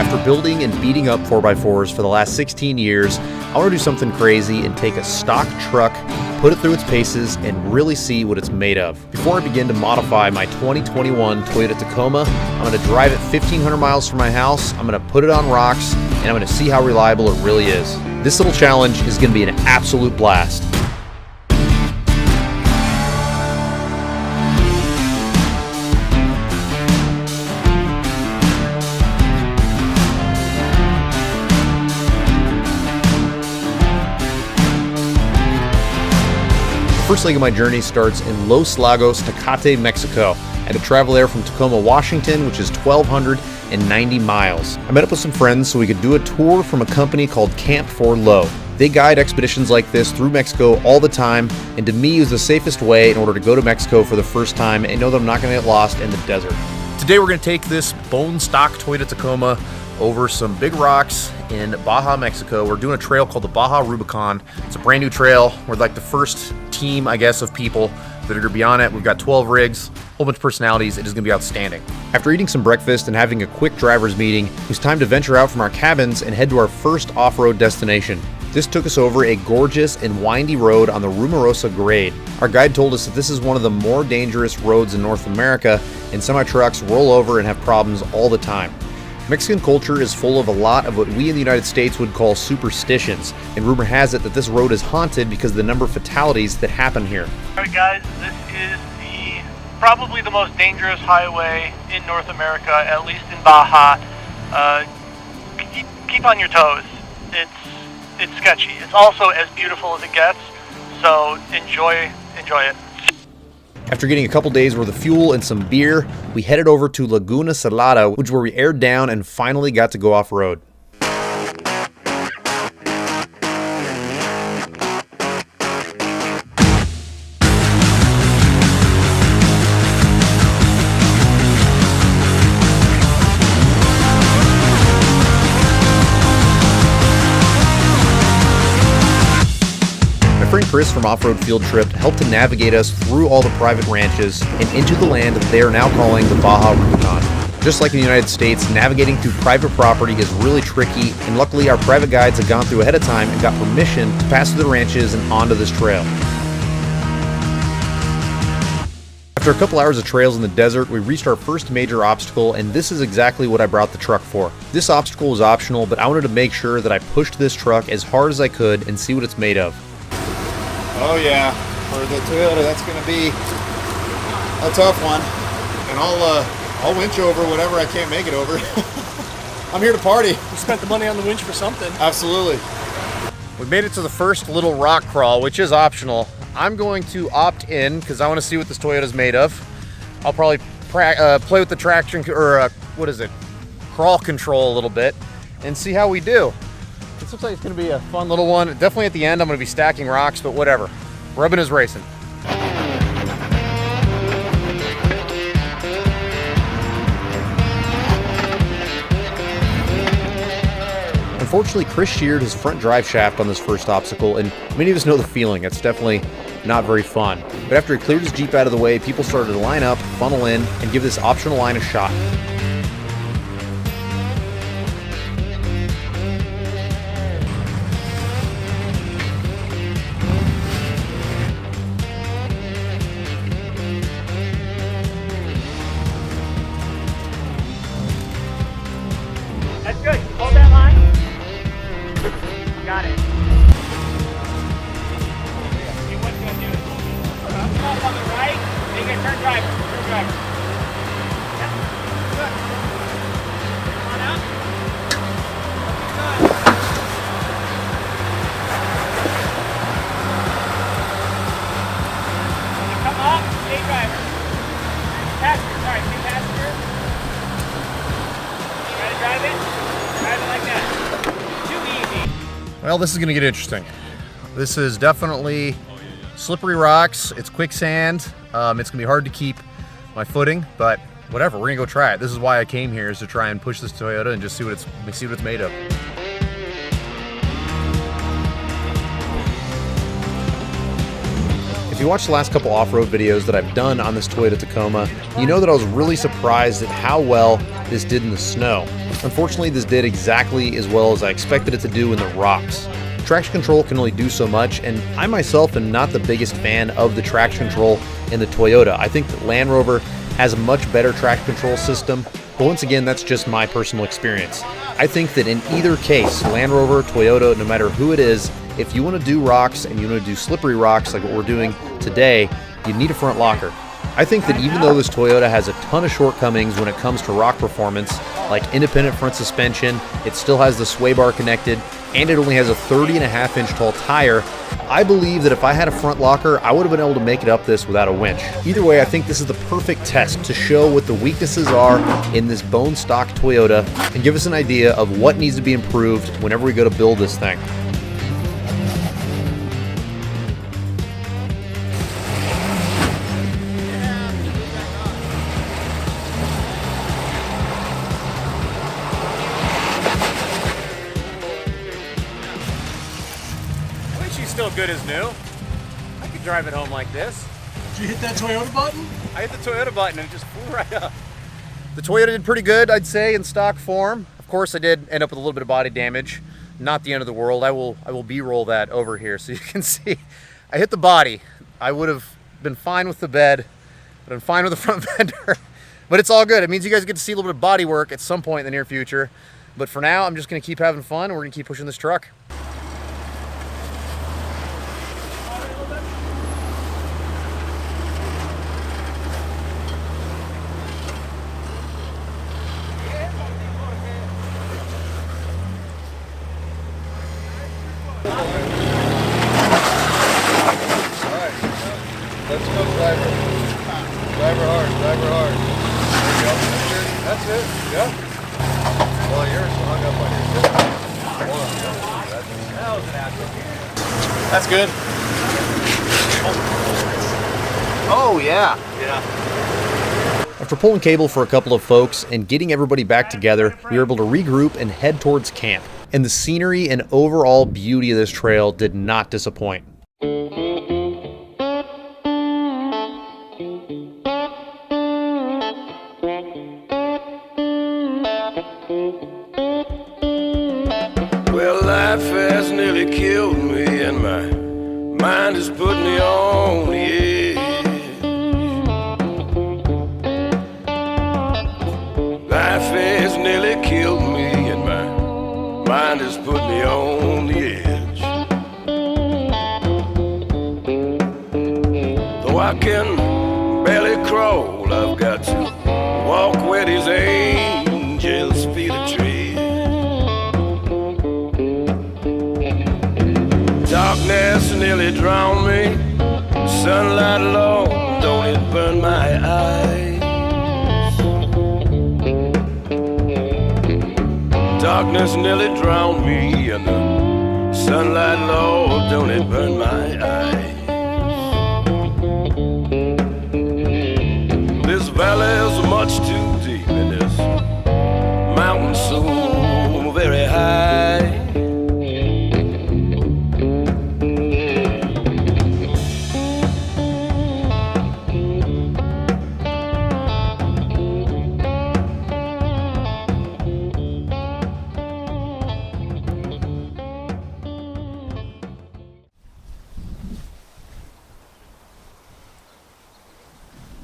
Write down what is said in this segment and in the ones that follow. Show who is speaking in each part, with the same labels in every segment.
Speaker 1: After building and beating up 4x4s for the last 16 years, I want to do something crazy and take a stock truck, put it through its paces, and really see what it's made of. Before I begin to modify my 2021 Toyota Tacoma, I'm going to drive it 1,500 miles from my house, I'm going to put it on rocks, and I'm going to see how reliable it really is. This little challenge is going to be an absolute blast. The first leg of my journey starts in Los Lagos, Tecate, Mexico. I had to travel there from Tacoma, Washington, which is 1,290 miles. I met up with some friends so we could do a tour from a company called Camp 4 Low. They guide expeditions like this through Mexico all the time, and to me it was the safest way in order to go to Mexico for the first time and know that I'm not going to get lost in the desert. Today we're going to take this bone stock Toyota Tacoma over some big rocks in Baja, Mexico. We're doing a trail called the Baja Rubicon. It's a brand new trail. We're like the first team, I guess, of people that are gonna be on it. We've got 12 rigs, a whole bunch of personalities. It is gonna be outstanding. After eating some breakfast and having a quick driver's meeting, it was time to venture out from our cabins and head to our first off-road destination. This took us over a gorgeous and windy road on the Rumorosa grade. Our guide told us that this is one of the more dangerous roads in North America, and semi-trucks roll over and have problems all the time. Mexican culture is full of a lot of what we in the United States would call superstitions, and rumor has it that this road is haunted because of the number of fatalities that happen here.
Speaker 2: Alright guys, this is probably the most dangerous highway in North America, at least in Baja. Keep on your toes. It's sketchy. It's also as beautiful as it gets, so enjoy it.
Speaker 1: After getting a couple days worth of fuel and some beer, we headed over to Laguna Salada, which is where we aired down and finally got to go off-road. My friend Chris from Off-Road Field Trip helped to navigate us through all the private ranches and into the land that they are now calling the Baja Rubicon. Just like in the United States, navigating through private property is really tricky, and luckily our private guides had gone through ahead of time and got permission to pass through the ranches and onto this trail. After a couple hours of trails in the desert, we reached our first major obstacle, and this is exactly what I brought the truck for. This obstacle was optional, but I wanted to make sure that I pushed this truck as hard as I could and see what it's made of.
Speaker 3: Oh yeah, for the Toyota, that's going to be a tough one. And I'll winch over whatever I can't make it over. I'm here to party.
Speaker 4: You spent the money on the winch for something.
Speaker 3: Absolutely.
Speaker 1: We made it to the first little rock crawl, which is optional. I'm going to opt in because I want to see what this Toyota is made of. I'll probably play with the traction, or crawl control a little bit and see how we do. This looks like it's going to be a fun little one. Definitely at the end, I'm going to be stacking rocks, but whatever. Rubbing is racing. Unfortunately, Chris sheared his front drive shaft on this first obstacle, and many of us know the feeling. It's definitely not very fun. But after he cleared his Jeep out of the way, people started to line up, funnel in, and give this optional line a shot.
Speaker 2: That's good. Hold that line. Got it. What's going to do? Come up on the right. Then you're going to turn driver. Yep. Good. Come on out. Good. When you come up, stay driver. Passenger. Sorry, stay passenger. You got to drive it. Drive it like that. Too easy.
Speaker 1: Well, this is going to get interesting. This is definitely slippery rocks. It's quicksand. It's going to be hard to keep my footing, but whatever. We're going to go try it. This is why I came here, is to try and push this Toyota and just see what it's made of. If you watched the last couple off-road videos that I've done on this Toyota Tacoma, you know that I was really surprised at how well this did in the snow. Unfortunately, this did exactly as well as I expected it to do in the rocks. Traction control can only do so much, and I myself am not the biggest fan of the traction control in the Toyota. I think that Land Rover has a much better traction control system, but once again, that's just my personal experience. I think that in either case, Land Rover, Toyota, no matter who it is, if you want to do rocks and you want to do slippery rocks like what we're doing today, you need a front locker. I think that even though this Toyota has a ton of shortcomings when it comes to rock performance, like independent front suspension, it still has the sway bar connected, and it only has a 30.5-inch tall tire, I believe that if I had a front locker, I would have been able to make it up this without a winch. Either way, I think this is the perfect test to show what the weaknesses are in this bone stock Toyota and give us an idea of what needs to be improved whenever we go to build this thing.
Speaker 2: Still good as new. I could drive it home like this.
Speaker 4: Did you hit that Toyota button?
Speaker 2: I hit the Toyota button and it just flew right up.
Speaker 1: The Toyota did pretty good, I'd say, in stock form. Of course, I did end up with a little bit of body damage. Not the end of the world. I will B-roll that over here so you can see. I hit the body. I would have been fine with the bed, but I'm fine with the front fender. But it's all good. It means you guys get to see a little bit of body work at some point in the near future. But for now, I'm just gonna keep having fun and we're gonna keep pushing this truck.
Speaker 3: Let's go, driver. Driver hard, driver hard. There you go. That's it. Yep. Well, yours hung up on your zip. That's good.
Speaker 1: Oh, yeah.
Speaker 3: Yeah.
Speaker 1: After pulling cable for a couple of folks and getting everybody back together, we were able to regroup and head towards camp. And the scenery and overall beauty of this trail did not disappoint.
Speaker 5: Well, life has nearly killed me, and my mind has put me on the edge. Life has nearly killed me, and my mind has put me on the edge. Though I can barely crawl, I've got to walk where these angels' feet are tread. Darkness nearly drowned me. Sunlight alone, don't it burn my eyes? Darkness nearly drowned me, and the sunlight low, don't it burn my eyes? This valley is much too deep, and this mountain so very high.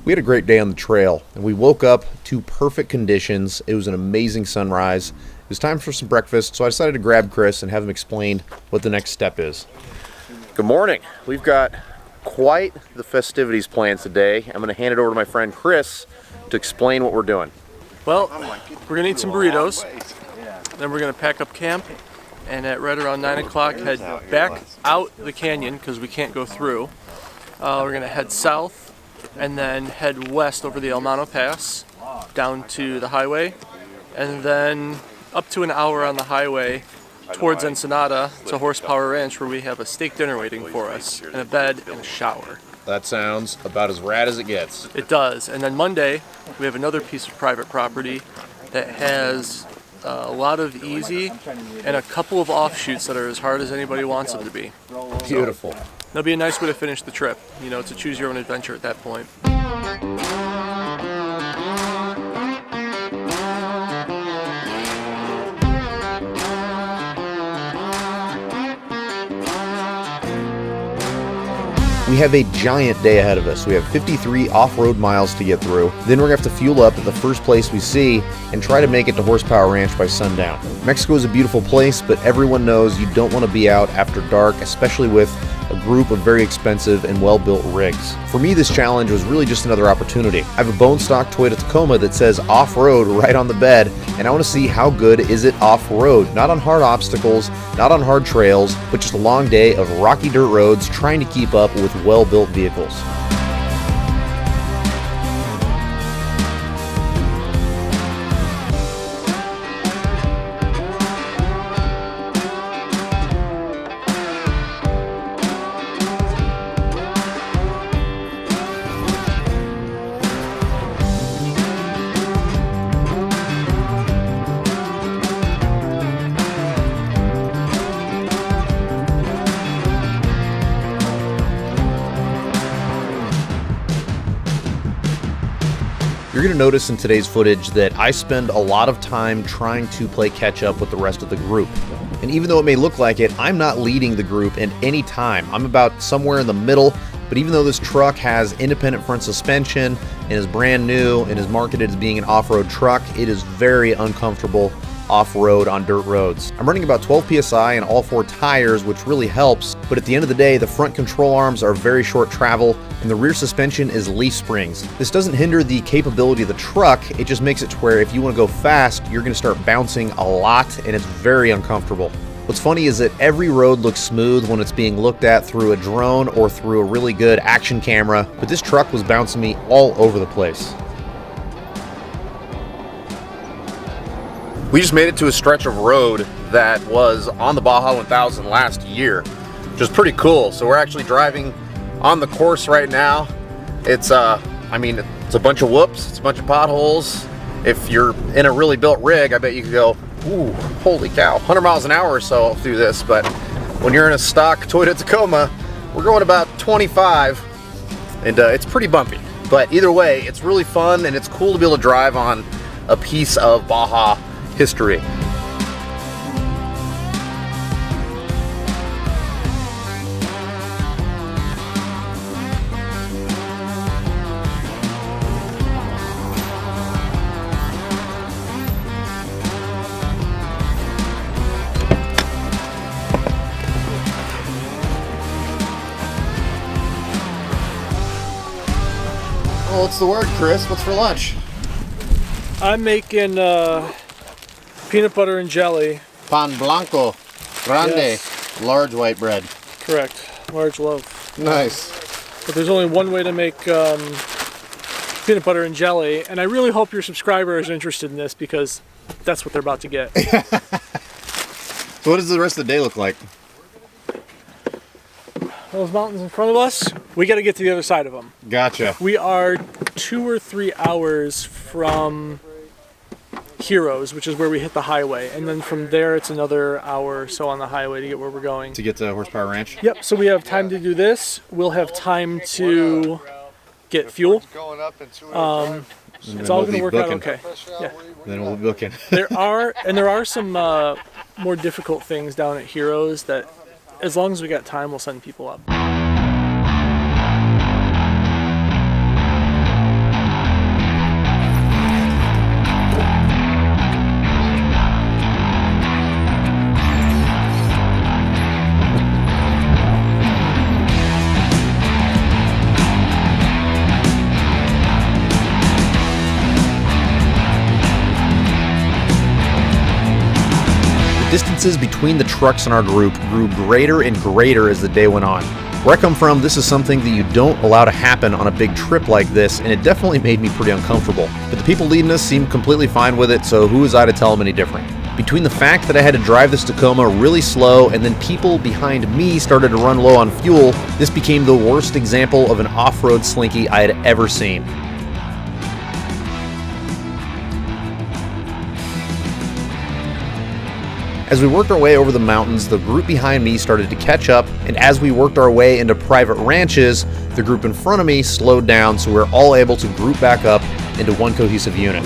Speaker 1: We had a great day on the trail, and we woke up to perfect conditions. It was an amazing sunrise. It was time for some breakfast, so I decided to grab Chris and have him explain what the next step is. Good morning. We've got quite the festivities planned today. I'm going to hand it over to my friend Chris to explain what we're doing.
Speaker 4: Well, we're gonna eat some burritos, then we're gonna pack up camp, and at right around 9 o'clock head back out the canyon because we can't go through. We're gonna head south and then head west over the El Mano Pass down to the highway, and then up to an hour on the highway towards Ensenada to Horsepower Ranch, where we have a steak dinner waiting for us, and a bed and a shower.
Speaker 1: That sounds about as rad as it gets.
Speaker 4: It does. And then Monday, we have another piece of private property that has a lot of easy and a couple of offshoots that are as hard as anybody wants them to be.
Speaker 1: Beautiful.
Speaker 4: That'll be a nice way to finish the trip, you know, to choose your own adventure at that point.
Speaker 1: We have a giant day ahead of us. We have 53 off-road miles to get through. Then we're gonna have to fuel up at the first place we see and try to make it to Horsepower Ranch by sundown. Mexico is a beautiful place, but everyone knows you don't want to be out after dark, especially with a group of very expensive and well-built rigs. For me, this challenge was really just another opportunity. I have a bone stock Toyota Tacoma that says off-road right on the bed, and I want to see how good is it off-road. Not on hard obstacles, not on hard trails, but just a long day of rocky dirt roads trying to keep up with well-built vehicles. You're going to notice in today's footage that I spend a lot of time trying to play catch up with the rest of the group. And even though it may look like it, I'm not leading the group at any time. I'm about somewhere in the middle, but even though this truck has independent front suspension and is brand new and is marketed as being an off-road truck, it is very uncomfortable off-road on dirt roads. I'm running about 12 PSI in all 4 tires, which really helps, but at the end of the day, the front control arms are very short travel and the rear suspension is leaf springs. This doesn't hinder the capability of the truck, it just makes it to where if you want to go fast, you're going to start bouncing a lot and it's very uncomfortable. What's funny is that every road looks smooth when it's being looked at through a drone or through a really good action camera, but this truck was bouncing me all over the place. We just made it to a stretch of road that was on the Baja 1000 last year, which is pretty cool. So we're actually driving on the course right now. It's it's a bunch of whoops, it's a bunch of potholes. If you're in a really built rig, I bet you could go, ooh, holy cow, 100 miles an hour or so through this. But when you're in a stock Toyota Tacoma, we're going about 25, and it's pretty bumpy. But either way, it's really fun and it's cool to be able to drive on a piece of Baja history.
Speaker 3: Well, what's the word, Chris? What's for lunch?
Speaker 4: I'm making peanut butter and jelly.
Speaker 3: Pan blanco, grande,
Speaker 4: Yes.
Speaker 3: large white bread.
Speaker 4: Correct. Large loaf.
Speaker 3: Nice.
Speaker 4: But there's only one way to make peanut butter and jelly, and I really hope your subscriber is interested in this because that's what they're about to get.
Speaker 3: So what does the rest of the day look like?
Speaker 4: Those mountains in front of us, we got to get to the other side of them.
Speaker 3: Gotcha.
Speaker 4: We are 2 or 3 hours from Heroes, which is where we hit the highway, and then from there it's another hour or so on the highway to get where we're going.
Speaker 3: To get to Horsepower Ranch?
Speaker 4: Yep, so we have time to do this. We'll have time to get fuel. It's all going to work out okay. Yeah.
Speaker 3: Then we'll be booking.
Speaker 4: There are some more difficult things down at Heroes that, as long as we got time, we'll send people up.
Speaker 1: Distances between the trucks in our group grew greater and greater as the day went on. Where I come from, this is something that you don't allow to happen on a big trip like this, and it definitely made me pretty uncomfortable. But the people leading us seemed completely fine with it, so who was I to tell them any different? Between the fact that I had to drive this Tacoma really slow and then people behind me started to run low on fuel, this became the worst example of an off-road slinky I had ever seen. As we worked our way over the mountains, the group behind me started to catch up, and as we worked our way into private ranches, the group in front of me slowed down so we were all able to group back up into one cohesive unit.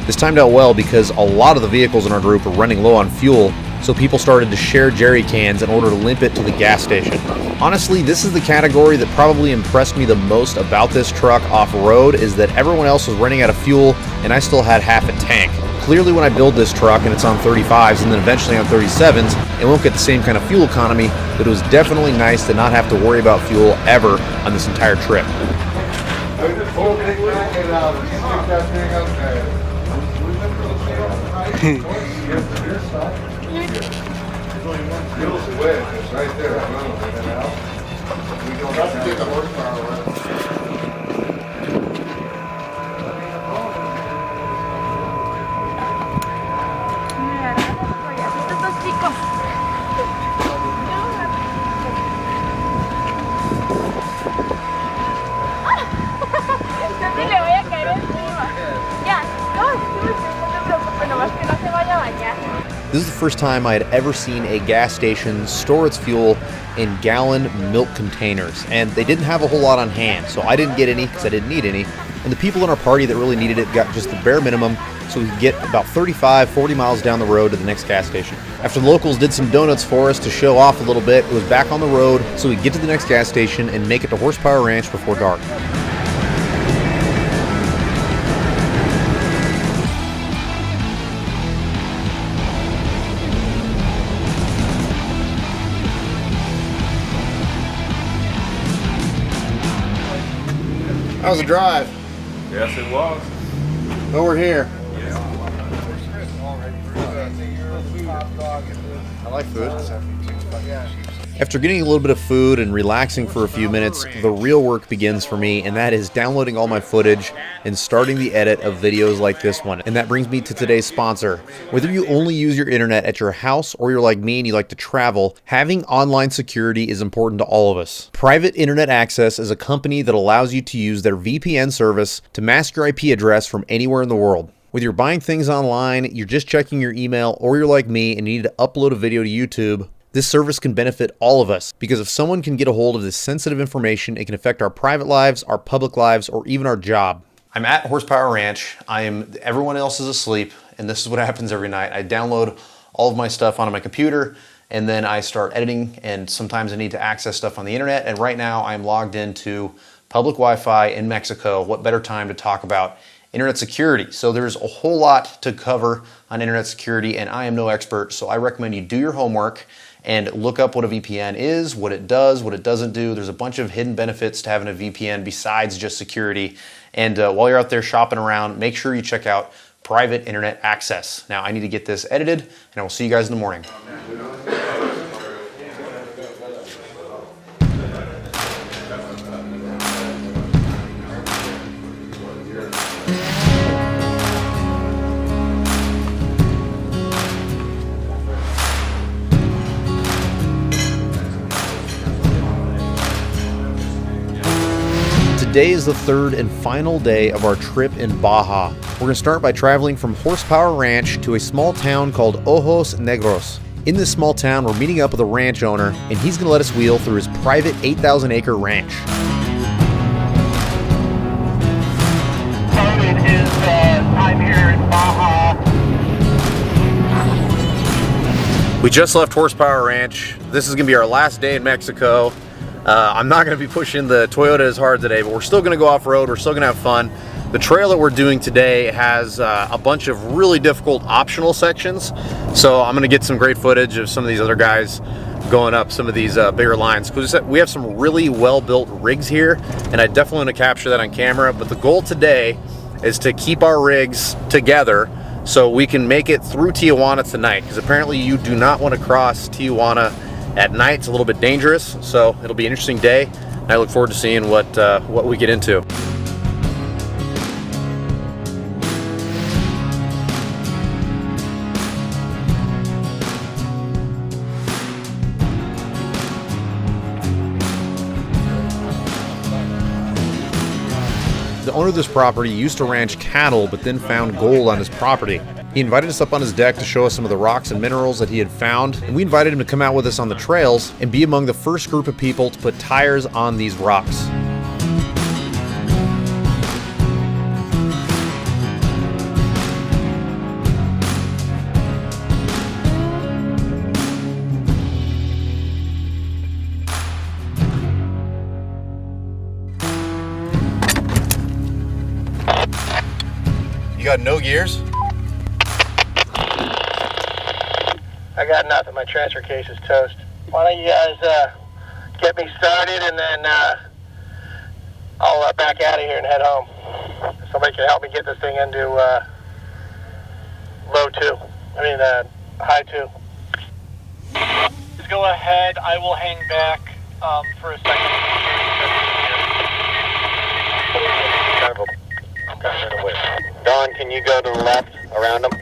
Speaker 1: This timed out well because a lot of the vehicles in our group were running low on fuel, so people started to share jerry cans in order to limp it to the gas station. Honestly, this is the category that probably impressed me the most about this truck off-road, is that everyone else was running out of fuel and I still had half a tank. Clearly when I build this truck and it's on 35s and then eventually on 37s, it won't get the same kind of fuel economy, but it was definitely nice to not have to worry about fuel ever on this entire trip. This is the first time I had ever seen a gas station store its fuel in gallon milk containers, and they didn't have a whole lot on hand, so I didn't get any because I didn't need any, and the people in our party that really needed it got just the bare minimum so we could get about 35-40 miles down the road to the next gas station. After the locals did some donuts for us to show off a little bit, it was back on the road so we could get to the next gas station and make it to Horsepower Ranch before dark.
Speaker 3: How was the drive?
Speaker 6: Yes, it was.
Speaker 3: Well, we're here. I like food.
Speaker 1: After getting a little bit of food and relaxing for a few minutes, the real work begins for me, and that is downloading all my footage and starting the edit of videos like this one. And that brings me to today's sponsor. Whether you only use your internet at your house or you're like me and you like to travel, having online security is important to all of us. Private Internet Access is a company that allows you to use their VPN service to mask your IP address from anywhere in the world. Whether you're buying things online, you're just checking your email, or you're like me and you need to upload a video to YouTube, this service can benefit all of us, because if someone can get a hold of this sensitive information, it can affect our private lives, our public lives, or even our job. I'm at Horsepower Ranch. Everyone else is asleep, and this is what happens every night. I download all of my stuff onto my computer, and then I start editing, and sometimes I need to access stuff on the internet, and right now I'm logged into public Wi-Fi in Mexico. What better time to talk about internet security? So there's a whole lot to cover on internet security, and I am no expert, so I recommend you do your homework and look up what a VPN is, what it does, what it doesn't do. There's a bunch of hidden benefits to having a VPN besides just security. And while you're out there shopping around, make sure you check out Private Internet Access. Now I need to get this edited, and I will see you guys in the morning. Today is the third and final day of our trip in Baja. We're going to start by traveling from Horsepower Ranch to a small town called Ojos Negros. In this small town, we're meeting up with a ranch owner, and he's going to let us wheel through his private 8,000-acre ranch.
Speaker 2: Started his time here in Baja.
Speaker 1: We just left Horsepower Ranch. This is going to be our last day in Mexico. I'm not going to be pushing the Toyota as hard today, but we're still going to go off-road. We're still going to have fun. The trail that we're doing today has a bunch of really difficult optional sections, so I'm going to get some great footage of some of these other guys going up some of these bigger lines. We have some really well-built rigs here, and I definitely want to capture that on camera, but the goal today is to keep our rigs together so we can make it through Tijuana tonight, because apparently you do not want to cross Tijuana at night. It's a little bit dangerous, so it'll be an interesting day, and I look forward to seeing what we get into. The owner of this property used to ranch cattle, but then found gold on his property. He invited us up on his deck to show us some of the rocks and minerals that he had found, and we invited him to come out with us on the trails and be among the first group of people to put tires on these rocks.
Speaker 3: You got no gears?
Speaker 6: I got nothing. My transfer case is toast. Why don't you guys get me started, and then I'll back out of here and head home. Somebody can help me get this thing into high 2.
Speaker 2: Just go ahead. I will hang back for a second.
Speaker 6: Don, can you go to the left around him?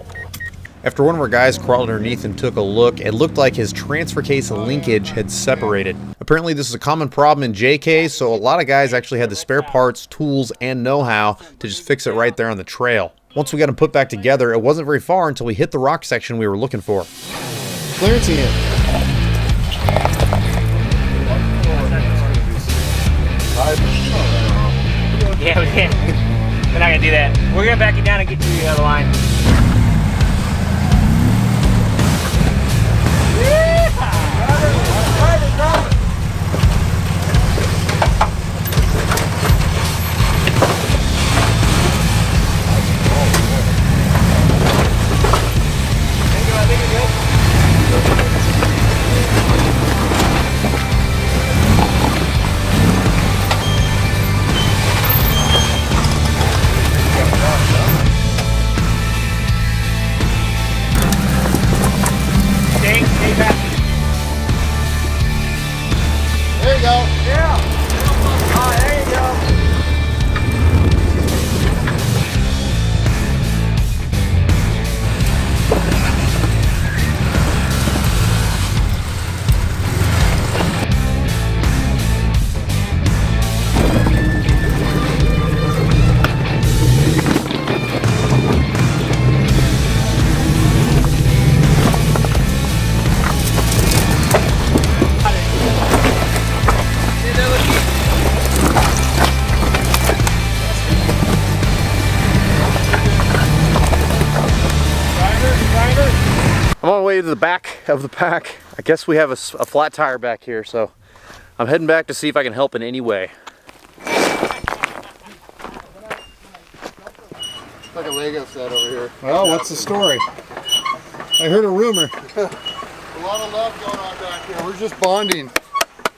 Speaker 1: After one of our guys crawled underneath and took a look, it looked like his transfer case linkage had separated. Apparently this is a common problem in JK, so a lot of guys actually had the spare parts, tools, and know-how to just fix it right there on the trail. Once we got him put back together, it wasn't very far until we hit the rock section we were looking for.
Speaker 3: Clearance in.
Speaker 2: Yeah, we can't. We're not gonna do that. We're gonna back you down and get you the other line.
Speaker 3: There you go.
Speaker 2: Yeah. Oh, there you go.
Speaker 1: I'm on my way to the back of the pack. I guess we have a flat tire back here, so I'm heading back to see if I can help in any way.
Speaker 3: Like a Lego set over here. Well, what's the story? I heard a rumor. A lot of love going on back here. We're just bonding.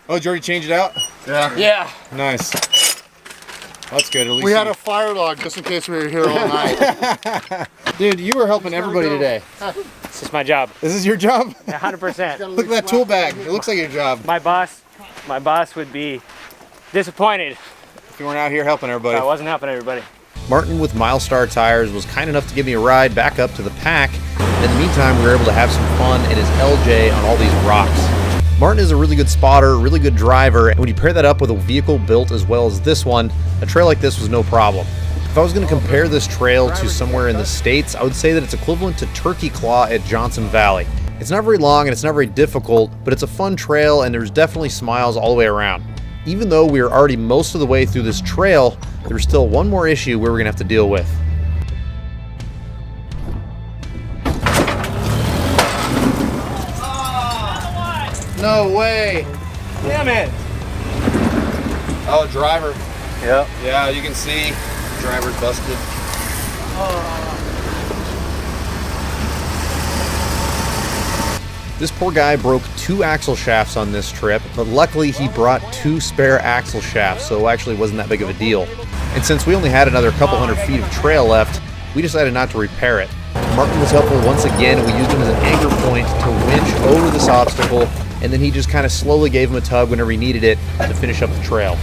Speaker 3: Oh, did you already change it out? Yeah.
Speaker 2: Yeah.
Speaker 3: Nice. That's good. At least
Speaker 7: We had a fire log just in case we were here all night.
Speaker 3: Dude, you were helping everybody today.
Speaker 2: This is my job.
Speaker 3: This is your job?
Speaker 2: 100%.
Speaker 3: Look at that tool bag. It looks like your job.
Speaker 2: My boss would be disappointed
Speaker 3: If you weren't out here helping
Speaker 2: if
Speaker 3: everybody.
Speaker 2: I wasn't helping everybody.
Speaker 1: Martin with Milestar Tires was kind enough to give me a ride back up to the pack. In the meantime, we were able to have some fun in his LJ on all these rocks. Martin is a really good spotter, really good driver, and when you pair that up with a vehicle built as well as this one, a trail like this was no problem. If I was going to compare this trail to somewhere in the States, I would say that it's equivalent to Turkey Claw at Johnson Valley. It's not very long and it's not very difficult, but it's a fun trail and there's definitely smiles all the way around. Even though we are already most of the way through this trail, there's still one more issue we're going to have to deal with.
Speaker 3: No way.
Speaker 2: Damn it.
Speaker 3: Oh, driver.
Speaker 1: Yep.
Speaker 3: Yeah, you can see driver's busted.
Speaker 1: This poor guy broke 2 axle shafts on this trip, but luckily he brought 2 spare axle shafts, so it actually wasn't that big of a deal. And since we only had another couple hundred feet of trail left, we decided not to repair it. Martin was helpful once again, and we used him as an anchor point to winch over this obstacle, and then he just kind of slowly gave him a tug whenever he needed it to finish up the trail.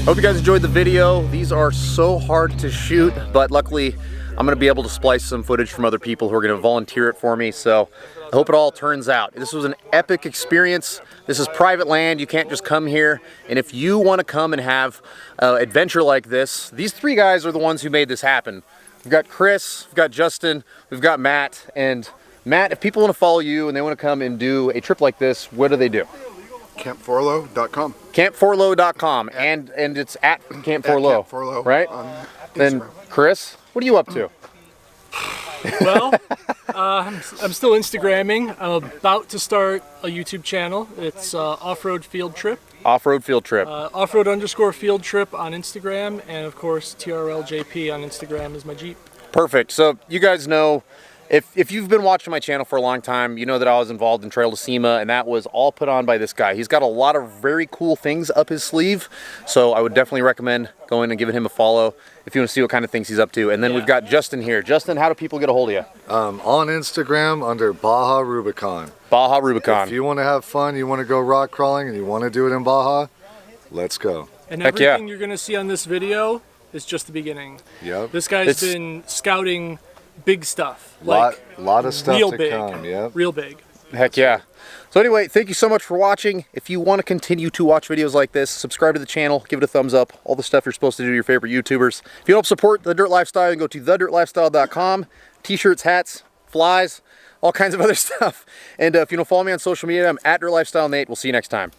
Speaker 1: Hope you guys enjoyed the video. These are so hard to shoot, but luckily I'm gonna be able to splice some footage from other people who are gonna volunteer it for me, so I hope it all turns out. This was an epic experience. This is private land, you can't just come here, and if you wanna come and have an adventure like this, these 3 guys are the ones who made this happen. We've got Chris, we've got Justin, we've got Matt. And Matt, if people want to follow you and they want to come and do a trip like this, what do they do?
Speaker 7: CampForlow.com.
Speaker 1: CampForlow.com. And it's at Camp Forlow.
Speaker 7: Camp Forlow
Speaker 1: right?
Speaker 7: on
Speaker 1: Then
Speaker 7: Instagram.
Speaker 1: Chris, what are you up to?
Speaker 4: Well, I'm still Instagramming. I'm about to start a YouTube channel. It's Off-Road Field Trip.
Speaker 1: Off-road field trip.
Speaker 4: Off-road_field trip on Instagram. And of course, TRLJP on Instagram is my Jeep.
Speaker 1: Perfect. So you guys know, if you've been watching my channel for a long time, you know that I was involved in Trail to SEMA, and that was all put on by this guy. He's got a lot of very cool things up his sleeve, so I would definitely recommend going and giving him a follow if you want to see what kind of things he's up to. And then we've got Justin here. Justin, how do people get a hold of you?
Speaker 8: On Instagram under Baja Rubicon.
Speaker 1: Baja Rubicon.
Speaker 8: If you want to have fun, you want to go rock crawling, and you want to do it in Baja, let's go.
Speaker 4: And
Speaker 1: Heck yeah.
Speaker 4: everything you're going to see on this video is just the beginning.
Speaker 8: Yep.
Speaker 4: This guy's been scouting big stuff.
Speaker 8: Lot of stuff
Speaker 4: real
Speaker 8: to
Speaker 4: big.
Speaker 8: come. Yep.
Speaker 4: Real big.
Speaker 1: Heck yeah. So anyway, thank you so much for watching. If you want to continue to watch videos like this, subscribe to the channel, give it a thumbs up, all the stuff you're supposed to do to your favorite YouTubers. If you help support The Dirt Lifestyle, you can go to thedirtlifestyle.com. T-shirts, hats, flies, all kinds of other stuff. And if you don't follow me on social media, I'm at Dirt Lifestyle Nate. We'll see you next time.